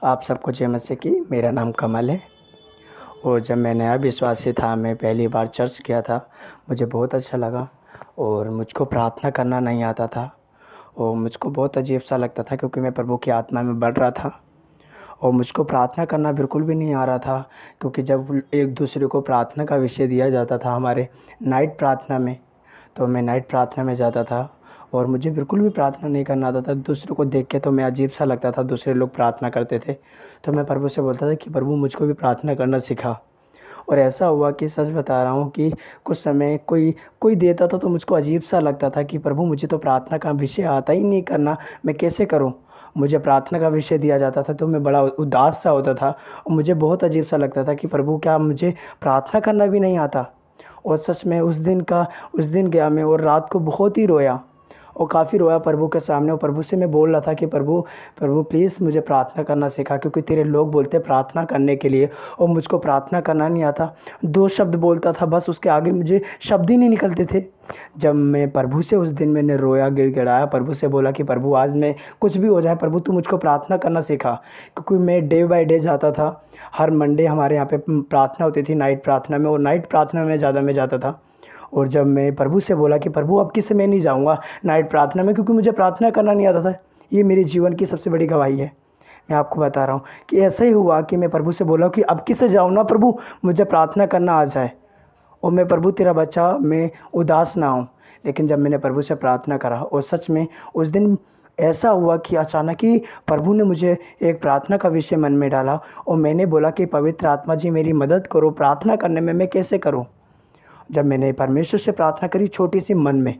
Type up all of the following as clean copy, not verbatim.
आप सबको जय मसीह की। मेरा नाम कमल है और जब मैं नया विश्वासी था, मैं पहली बार चर्च गया था। मुझे बहुत अच्छा लगा और मुझको प्रार्थना करना नहीं आता था और मुझको बहुत अजीब सा लगता था क्योंकि मैं प्रभु की आत्मा में बढ़ रहा था और मुझको प्रार्थना करना बिल्कुल भी नहीं आ रहा था। क्योंकि जब एक दूसरे को प्रार्थना का विषय दिया जाता था हमारे नाइट प्रार्थना में, तो मैं नाइट प्रार्थना में जाता था और मुझे बिल्कुल भी प्रार्थना नहीं करना आता था। दूसरों को देख के तो मैं अजीब सा लगता था, दूसरे लोग प्रार्थना करते थे तो मैं प्रभु से बोलता था कि प्रभु मुझको भी प्रार्थना करना सिखा। और ऐसा हुआ कि सच बता रहा हूँ कि कुछ समय कोई कोई देता था तो मुझको अजीब सा लगता था कि प्रभु मुझे तो प्रार्थना का विषय आता ही नहीं करना, मैं कैसे करूँ। मुझे प्रार्थना का विषय दिया जाता था तो मैं बड़ा उदास सा होता था और मुझे बहुत अजीब सा लगता था कि प्रभु क्या मुझे प्रार्थना करना भी नहीं आता। और सच में उस दिन गया मैं और रात को बहुत ही रोया और काफ़ी रोया प्रभु के सामने। और प्रभु से मैं बोल रहा था कि प्रभु प्रभु प्लीज़ मुझे प्रार्थना करना सिखा, क्योंकि तेरे लोग बोलते प्रार्थना करने के लिए और मुझको प्रार्थना करना नहीं आता। 2 शब्द बोलता था बस, उसके आगे मुझे शब्द ही नहीं निकलते थे। जब मैं प्रभु से उस दिन मैंने रोया, गिड़गिड़ाया, प्रभु से बोला कि प्रभु आज मैं कुछ भी हो जाए प्रभु तू मुझको प्रार्थना करना सिखा। क्योंकि मैं डे बाय डे जाता था, हर मंडे हमारे यहाँ पे प्रार्थना होती थी नाइट प्रार्थना में, और नाइट प्रार्थना में ज़्यादा मैं जाता था। और जब मैं प्रभु से बोला कि प्रभु अब किससे मैं नहीं जाऊँगा नाइट प्रार्थना में, क्योंकि मुझे प्रार्थना करना नहीं आता था। ये मेरे जीवन की सबसे बड़ी गवाही है। मैं आपको बता रहा हूँ कि ऐसा ही हुआ कि मैं प्रभु से बोला कि अब किससे जाऊँ ना प्रभु, मुझे प्रार्थना करना आ जाए और मैं प्रभु तेरा बच्चा, मैं उदास ना हूँ। लेकिन जब मैंने प्रभु से प्रार्थना करा और सच में उस दिन ऐसा हुआ कि अचानक ही प्रभु ने मुझे एक प्रार्थना का विषय मन में डाला और मैंने बोला कि पवित्र आत्मा जी मेरी मदद करो, प्रार्थना करने में मैं कैसे करूँ। जब मैंने परमेश्वर से प्रार्थना करी छोटी सी मन में,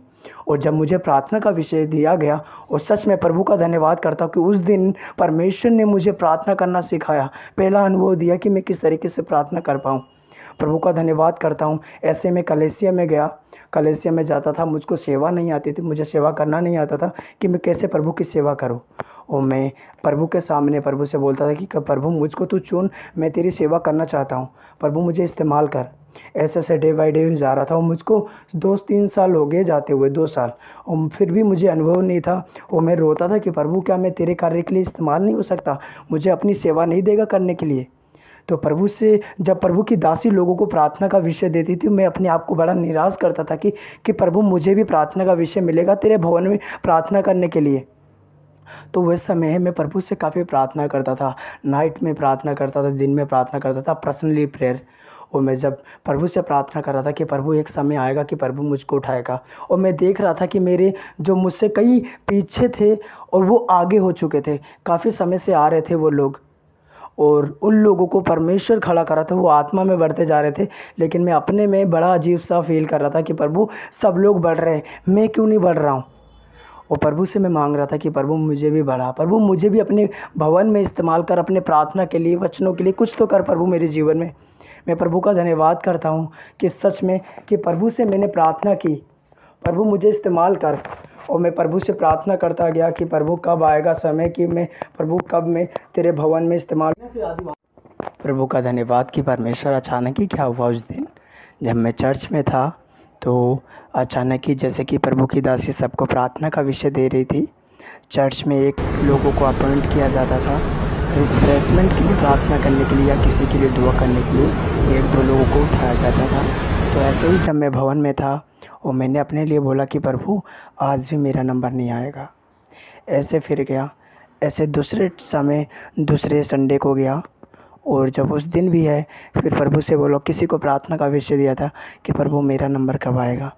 और जब मुझे प्रार्थना का विषय दिया गया, और सच में प्रभु का धन्यवाद करता हूँ कि उस दिन परमेश्वर ने मुझे प्रार्थना करना सिखाया, पहला अनुभव दिया कि मैं किस तरीके से प्रार्थना कर पाऊँ। प्रभु का धन्यवाद करता हूँ। ऐसे में कलीसिया में गया, कलीसिया में जाता था, मुझको सेवा नहीं आती थी, मुझे सेवा करना नहीं आता था कि मैं कैसे प्रभु की सेवा करूँ। और मैं प्रभु के सामने प्रभु से बोलता था कि प्रभु मुझको तू चुन, मैं तेरी सेवा करना चाहता हूँ, प्रभु मुझे इस्तेमाल कर। ऐसे ऐसे डे बाय डे जा रहा था और मुझको 2-3 साल हो गए जाते हुए, 2 साल, और फिर भी मुझे अनुभव नहीं था। और मैं रोता था कि प्रभु क्या मैं तेरे कार्य के लिए इस्तेमाल नहीं हो सकता, मुझे अपनी सेवा नहीं देगा करने के लिए। तो प्रभु से जब प्रभु की दासी लोगों को प्रार्थना का विषय देती थी, मैं अपने आप को बड़ा निराश करता था कि प्रभु मुझे भी प्रार्थना का विषय मिलेगा तेरे भवन में प्रार्थना करने के लिए। तो वह समय मैं प्रभु से काफ़ी प्रार्थना करता था, नाइट में प्रार्थना करता था, दिन में प्रार्थना करता था, पर्सनली प्रेयर। और मैं जब प्रभु से प्रार्थना कर रहा था कि प्रभु एक समय आएगा कि प्रभु मुझको उठाएगा, और मैं देख रहा था कि मेरे जो मुझसे कई पीछे थे और वो आगे हो चुके थे, काफ़ी समय से आ रहे थे वो लोग, और उन लोगों को परमेश्वर खड़ा करा था, वो आत्मा में बढ़ते जा रहे थे। लेकिन मैं अपने में बड़ा अजीब सा फील कर रहा था कि प्रभु सब लोग बढ़ रहे हैं, मैं क्यों नहीं बढ़ रहा हूँ। और प्रभु से मैं मांग रहा था कि प्रभु मुझे भी बढ़ा, प्रभु मुझे भी अपने भवन में इस्तेमाल कर, अपने प्रार्थना के लिए, वचनों के लिए कुछ तो कर प्रभु मेरे जीवन में। मैं प्रभु का धन्यवाद करता हूँ कि सच में कि प्रभु से मैंने प्रार्थना की, प्रभु मुझे इस्तेमाल कर। और मैं प्रभु से प्रार्थना करता गया कि प्रभु कब आएगा समय कि मैं प्रभु कब मैं तेरे भवन में इस्तेमाल। प्रभु का धन्यवाद कि परमेश्वर अचानक ही क्या हुआ उस दिन जब मैं चर्च में था, तो अचानक ही जैसे कि प्रभु की दासी सबको प्रार्थना का विषय दे रही थी, चर्च में एक लोगों को अपॉइंट किया जाता था रिफ्रेशमेंट के लिए, प्रार्थना करने के लिए या किसी के लिए दुआ करने के लिए 1-2 लोगों को उठाया जाता था। तो ऐसे ही जब मैं भवन में था और मैंने अपने लिए बोला कि प्रभु आज भी मेरा नंबर नहीं आएगा। ऐसे फिर गया, ऐसे दूसरे समय दूसरे संडे को गया, और जब उस दिन भी है फिर प्रभु से बोलो, किसी को प्रार्थना का विषय दिया था कि प्रभु मेरा नंबर कब आएगा,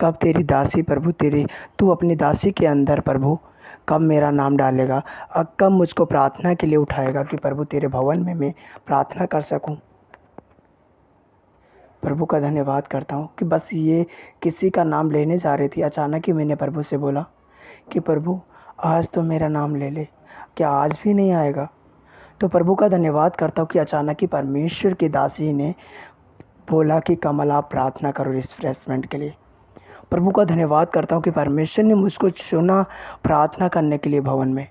कब तेरी दासी प्रभु तेरी तू अपनी दासी के अंदर प्रभु कब मेरा नाम डालेगा, अब कब मुझको प्रार्थना के लिए उठाएगा कि प्रभु तेरे भवन में मैं प्रार्थना कर सकूं। प्रभु का धन्यवाद करता हूं कि बस ये किसी का नाम लेने जा रही थी, अचानक ही मैंने प्रभु से बोला कि प्रभु आज तो मेरा नाम ले ले, क्या आज भी नहीं आएगा। तो प्रभु का धन्यवाद करता हूँ कि अचानक ही परमेश्वर की दासी ने बोला कि कमल आप प्रार्थना करो रिफ्रेशमेंट के लिए। प्रभु का धन्यवाद करता हूँ कि परमेश्वर ने मुझको चुना प्रार्थना करने के लिए भवन में।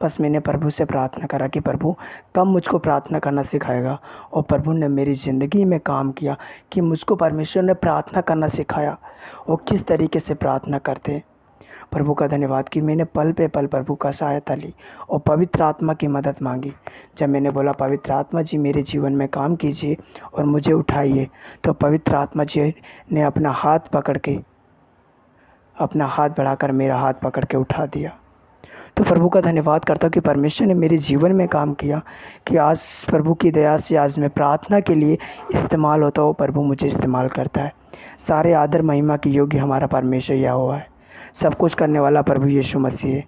बस मैंने प्रभु से प्रार्थना करा कि प्रभु कब मुझको प्रार्थना करना सिखाएगा, और प्रभु ने मेरी ज़िंदगी में काम किया कि मुझको परमेश्वर ने प्रार्थना करना सिखाया और किस तरीके से प्रार्थना करते। प्रभु का धन्यवाद कि मैंने पल पे पल प्रभु का सहायता ली और पवित्र आत्मा की मदद मांगी। जब मैंने बोला पवित्र आत्मा जी मेरे जीवन में काम कीजिए और मुझे उठाइए, तो पवित्र आत्मा जी ने अपना हाथ बढ़ाकर मेरा हाथ पकड़ के उठा दिया। तो प्रभु का धन्यवाद करता हूँ कि परमेश्वर ने मेरे जीवन में काम किया कि आज प्रभु की दया से आज मैं प्रार्थना के लिए इस्तेमाल होता हूँ। प्रभु मुझे इस्तेमाल करता है। सारे आदर महिमा के योग्य हमारा परमेश्वर यहोवा है। सब कुछ करने वाला प्रभु यीशु मसीह है।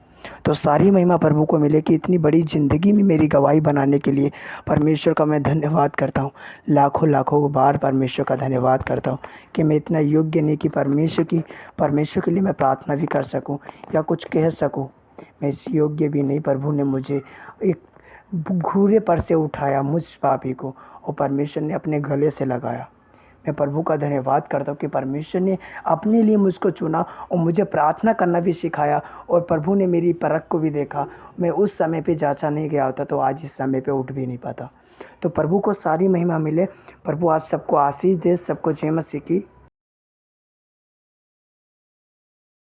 तो सारी महिमा प्रभु को मिले कि इतनी बड़ी ज़िंदगी में मेरी गवाही बनाने के लिए परमेश्वर का मैं धन्यवाद करता हूँ। लाखों लाखों बार परमेश्वर का धन्यवाद करता हूँ कि मैं इतना योग्य नहीं कि परमेश्वर के लिए मैं प्रार्थना भी कर सकूँ या कुछ कह सकूँ। मैं इस योग्य भी नहीं। प्रभु ने मुझे एक घूरे पर से उठाया, मुझ पापी को, और परमेश्वर ने अपने गले से लगाया। मैं प्रभु का धन्यवाद करता हूँ कि परमेश्वर ने अपने लिए मुझको चुना और मुझे प्रार्थना करना भी सिखाया। और प्रभु ने मेरी परख को भी देखा। मैं उस समय पे जांचा नहीं गया होता तो आज इस समय पे उठ भी नहीं पाता। तो प्रभु को सारी महिमा मिले। प्रभु आप सबको आशीष दे। सबको जय मसीह की।